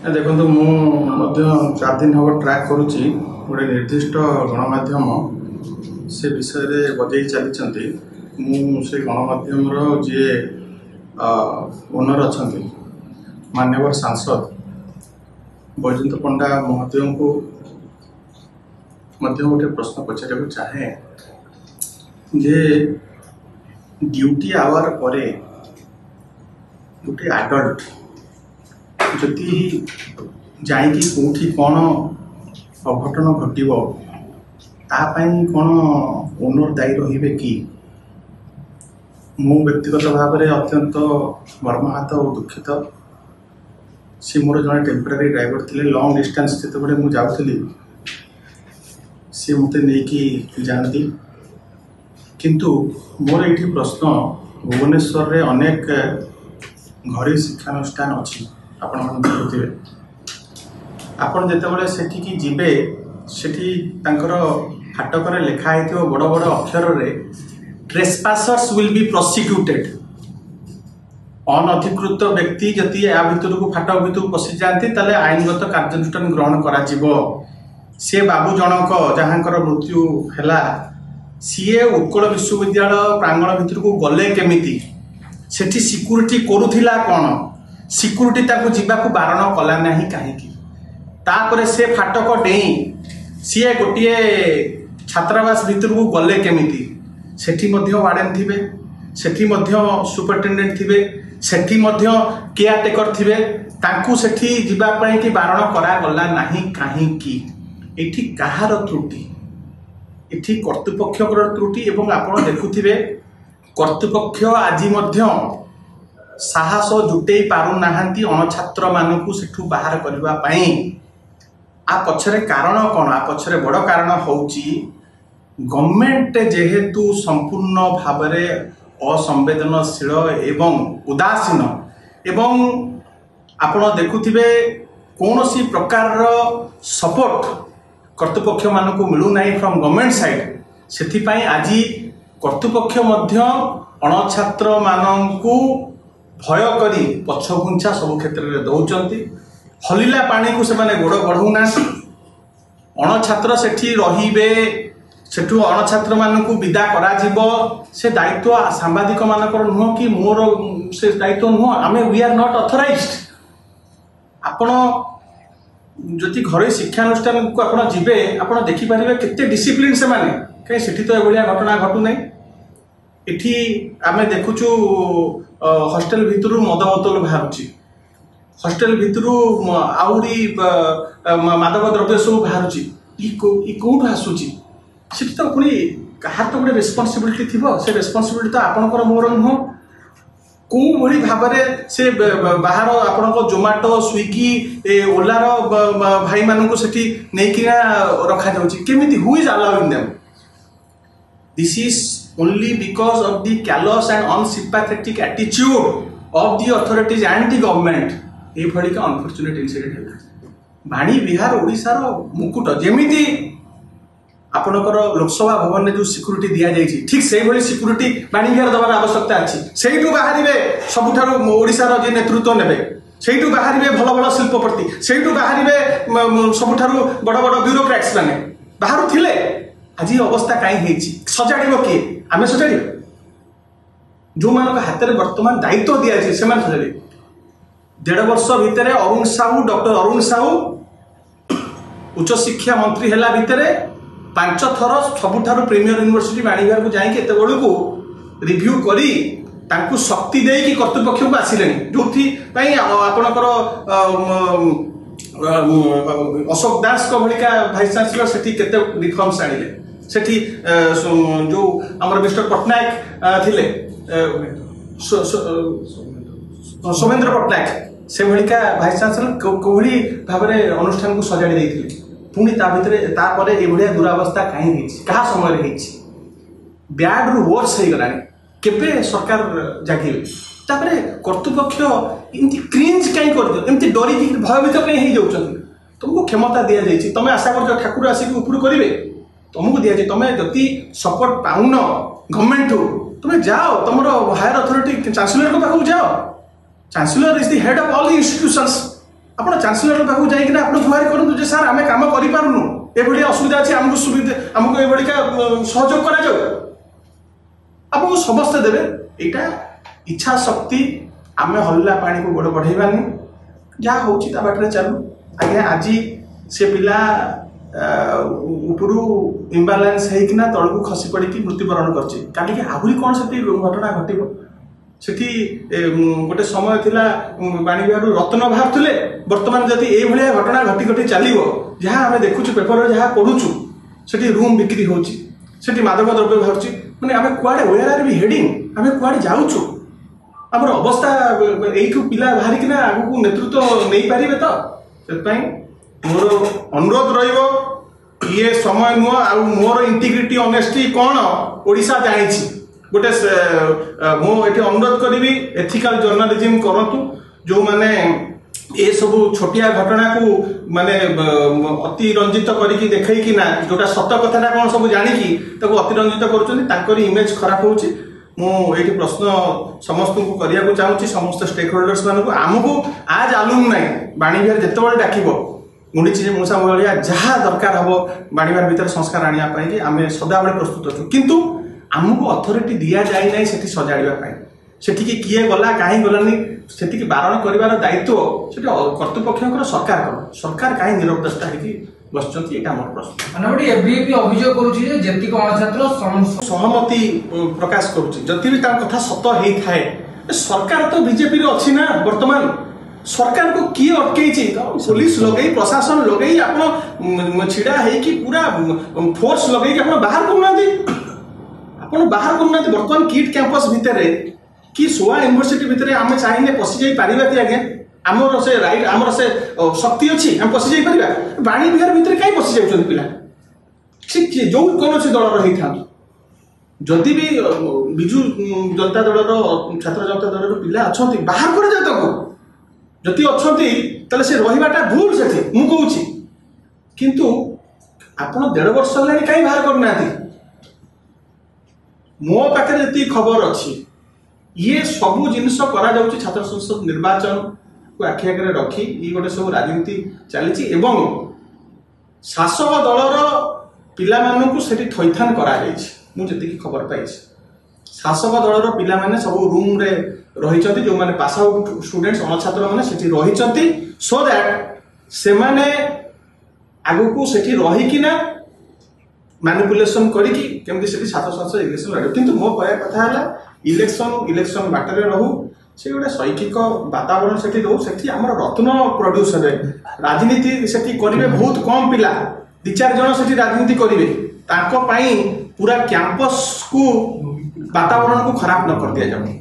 देखो मुझे 4 दिन हम ट्रैक करुच्ची गोटे निर्दिष्ट गणमाध्यम से विषय रे बजे चली से गणमाध्यम जी ओनर अच्छा मान्यवर सांसद बैजयंत पंडा महोदय को गोटे प्रश्न पचार चाहे जे ड्यूटी आवर पर गोटे आडल्ट जदि जाइकी कौटी कौन अघटन घटव तापाई कौन ओनर दायी रही कि मु व्यक्तिगत भाव में अत्यंत मर्माहत और दुखित। सी मोर जड़े टेम्परारी ड्राइवर थे लंग डिस्टेंस जिते मुझे जाऊली सी मत नहीं जाती किंतु मोर ये प्रश्न भुवनेश्वर रे अनेक घरे शिक्षानुष्ठान अच्छी आपण देखुवे आपण जितेबाला सेठी जीवे सेठी तांकर फाटक लिखाई बड़ बड़ अक्षर रे ट्रेसपासर्स विल बी प्रोसिक्यूटेड। अनधिकृत व्यक्ति जदि या भितर को फाटक भितर पशि जाती ताले आईनगत कार्यानुष्ठान ग्रहण करा जिवो। से बाबू जनक जहाँकर मृत्यु हैला सीए उत्कल विश्वविद्यालय प्रांगण भितर को गले केमिति सेठी सिक्यूरिटी करुथिला कौन सिक्यूरिटी ताकू जीवाकू बारण कला नहीं कहीं तापर से फाटक डेई सीए गोटे छात्रावास भितर को गले केमिति सेठी मध्य वार्डन थिबे सेठी मध्य सुपरिटेंडेंट थिबे सेठी मध्य केयर टेकर थिबे ताकू सेठी जीवा पई कि बारण करा गला नहीं कहीं एठी कहार त्रुटि एठी कर्तृपक्षर त्रुटि एवं आपण देखुथिबे कर्तृपक्ष आज मध्य साहस जुटे पारु नाहांती अणछात्र मानकू सेठू बाहर करबा पई आ पछरे कारण कौन आ पछरे बड़ कारण होउची गवर्नमेंट जेहेतु संपूर्ण भाव में असंवेदनशील एवं उदासीन एवं आपण देखुथिबे कौनसी प्रकार सपोर्ट कर्तृपक्ष मानकू मिलू नहीं फ्रॉम गवर्नमेंट साइड सेथिपाई आज कर्तृपक्ष मध्य अणछात्र मानकू भय करी पछघुंचा सब क्षेत्र में दौरान हलिला पानी को से गोड़ बढ़ौना अणछात्र सेठी रहिबे सेठू अणछात्र मानकू विदा करा जीवो से दायित्व सांबादिक मानकर नुह कि मोर से दायित्व नुह आमे वी आर नॉट ऑथराइज्ड। आपण जदि घरे शिक्षानुष्ठान को आपण जीवे आपण देखि परिबे केते डिसिप्लिन से माने कहीं सेठी तो एभलिया घटना घटू नहीं। एठी आमे देखुचु हॉस्टेल भितर मद बोतल बाहरुची हॉस्टेल भितर आउरी मादक द्रव्य सब बाहरुची कौट आसूची सेठी तो पुणी कहार तो गोटे रेस्पॉन्सिबिलिटी थिबो से रेस्पॉन्सिबिलिटी तो आपनकर मोर नुह कौ भली भाव में से बाहर आपन जोमाटो स्विगी ओलार भाई मानू सेठी नहींकिना रखा जाउची केमिति who is allowing them. This is only because of the callous and unsympathetic attitude of the authorities and the government ये भली का अनफॉर्चुनेट इंसिडेंट है। बाणी बिहार ओडिशा रो मुकुट जेमिति आपनकर लोकसभा भवन में जो सिक्यूरिटी दिया जाइछि ठीक से भली सिक्यूरिटी बाणी बिहार दबार आवश्यकता अछि। सेइटु बाहरिबे सबुठारु ओडिशा रो जे नेतृत्व नेबे सेइटु बाहरिबे भल भल शिल्पपति सेइटु बाहरिबे सबुठारु बड़ बड़ ब्यूरोक्रेट्स माने बाहरु थिले आज अवस्था कहीं सजाड़ किए आम सजाड़ जो मान हाथ में बर्तमान दायित्व दि जाए से सजाड़ 1.5 वर्ष भितर अरुण साहू डॉक्टर अरुण साहू उच्च शिक्षा मंत्री है भितर 5 थर सबुठारु प्रीमियर यूनिवर्सिटी बाणीविहार को जाइए एत बड़ू को रिव्यू करी तांकू शक्ति देकी कर्तृपक्ष को आसिले जो आपणकर अशोक दास को भलिका भाइस चांसलर सेठी केते रिफॉर्म्स आनिले सेठी जो आमर मिस्टर पटनायक थिले सोमेंद्र पटनायक से भलिका भाइस चांसलर कोहली भाव में अनुष्ठान को सजाड़ी देथिले पुणी ता भितरे तापर ए भलिया दुरावस्था काहे हेछि कहा समय रे हेछि बैड रु वर्स हे गलानी केबे सरकार जागिले तापरे कर्तृपक्ष इमती क्रिंज कहीं कर दियो एमती डरी भयभीत कहीं हो जाउछन तुमको क्षमता दिया जाइछि तमे आशा कर ठाकुर आसिक ऊपर करिवे तुमको दिया जाए तुम जति सपोर्ट पाउन गवर्नमेंट तुम जाओ तुम हायर अथॉरिटी चांसलर को पाखु जाओ chancellor is the head of all the institutions ଆପଣ ଚାନ୍ସେଲର ପାଖକୁ ଯାଇକିନା ଆପଣ ଗୁହାରି କରନ୍ତୁ ଯେ ସାର୍ ଆମେ କାମ କରିପାରୁନୁ, ଏଭଳି ଅସୁବିଧା ଅଛି, ଆମକୁ ସୁବିଧା, ଆମକୁ ଏଭଳିକା ସହଯୋଗ କରାଯାଉ। ଆପଣଙ୍କୁ ସମସ୍ତେ ଦେବେ। ଏଇଟା ଇଚ୍ଛା ଶକ୍ତି, ଆମେ ହଲିଲା ପାଣିକୁ ଗୋଡ଼ ବଢ଼େଇବାନି, ଯାହା ହେଉଛି ତା ବାଟରେ ଚାଲୁ। ଆଜ୍ଞା ଆଜି ସେ ପିଲା ଉପରୁ ଇମ୍ବାଲାନ୍ସ ହେଇକିନା ତଳକୁ ଖସି ପଡ଼ିକି ମୃତ୍ୟୁବରଣ କରିଛି, କାଲିକି ଆହୁରି କ'ଣ ସେଠି ଘଟଣା ଘଟିବ? ସେଠି ଗୋଟେ ସମୟ ଥିଲା ବାଣୀବିହାରରୁ ରତ୍ନ ବାହାରୁଥିଲେ, ବର୍ତ୍ତମାନ ଯଦି ଏଇଭଳିଆ ଘଟଣା ଘଟି ଘଟି ଚାଲିବ, ଯାହା ଆମେ ଦେଖୁଛୁ ପେପରରେ ଯାହା ପଢୁଛୁ, ସେଠି ରୁମ୍ ବିକ୍ରି ହେଉଛି, ସେଠି ମାଦକ ଦ୍ରବ୍ୟ ବାହାରୁଛି, ମାନେ ଆମେ କୁଆଡ଼େ ୱେୟାର ଆର୍ ବି ହେଡିଂ, ଆମେ କୁଆଡ଼େ ଯାଉଛୁ? ଆମର ଅବସ୍ଥା ଏଇଠୁ ପିଲା ବାହାରିକିନା ଆଗକୁ ନେତୃତ୍ୱ ନେଇପାରିବେ ତ? ସେଥିପାଇଁ ମୋର ଅନୁରୋଧ ରହିବ, ଇଏ ସମୟ ନୁହଁ। ଆଉ ମୋର ଇଣ୍ଟିଗ୍ରିଟି ଅନେଷ୍ଟି କ'ଣ ଓଡ଼ିଶା ଜାଣିଛି। गोटे मुझे अनुरोध करी एथिकल जर्नालिज्म करतु, जो माने ये सब छोटिया घटना को माने अति रंजित करके देखना, जोटा सत कथा कौन सब जानिकी अतिरंजित कर इमेज खराब हो। मुझे प्रश्न समस्त को करने चाहूँगी, समस्त स्टेक होल्डर्स मानक आमको आज आलुमनाई बाणीविहार जिते डाक मुंडीची मूसा भाया जहाँ दरकार हम बाणीविहार भीतर संस्कार आने आम सदाबले प्रस्तुत अच्छु, किंतु आमको अथॉरिटी दि जाए ना से सजाड़ा सेठी किए गला कहीं गलानी से बारण कर दायित्व से कर्तृपक्ष सरकार सरकार कहीं निरवदस्ता बस मोर प्रश्न सहमति प्रकाश करुँची भी कथा सत होता है। सरकार तो बीजेपी अच्छी ना, वर्तमान सरकार को किए अटकई, पुलिस लगे प्रशासन लगे आप छिड़ा होगी पूरा फोर्स लगे आप बाहर करना, आप बाहर करना। बर्तमान किट कैंपस भितर कि सोआ यूनिवर्सिटी भितर आम चाहिए पशि जाई पारिबा कि आगे आमर से राइट आमर से शक्ति अच्छी आम पशि जाई पारिबा? बाणीविहार भितर कहीं पशि जाउछन पिला? ठीक जो कौन दलर होई था, जदि भी बिजु जनता दलर छात्र जनता दलर पिला अच्छा बाहर कर जाए ताको, जदि अच्छा से रहीबाटा भूल से मु कहूँ, किंतु आपण 1.5 वर्ष है कहीं बाहर करना। मो पाखे जी खबर अच्छी ये सबू जिनस कर छात्र संसद निर्वाचन को आखि आगे रखी ये गोटे सब राजनीति चली शासक दलर पिला से थैथान कर खबर पाई। शासक दलर पिला माने सब रूम रे रही जो मैंने पास आउट स्टूडेंट्स अणछात्र मैंने से रही, सो दैट से माने आगु को सेठी रहीकिना मैनिपुलेशन करिकी केमती से छात्र संसद इलेक्शन लड़े। किंतु मो कहया कथा है इलेक्शन बाटर रहू से गोटे शैक्षिक वातावरण से रो से आम रत्न प्रोड्यूस हे राजनीति से करेंगे बहुत कम पिला 2-4 जन से राजनीति करेंगे पूरा कैंपस को वातावरण को खराब न कर दिया जाए।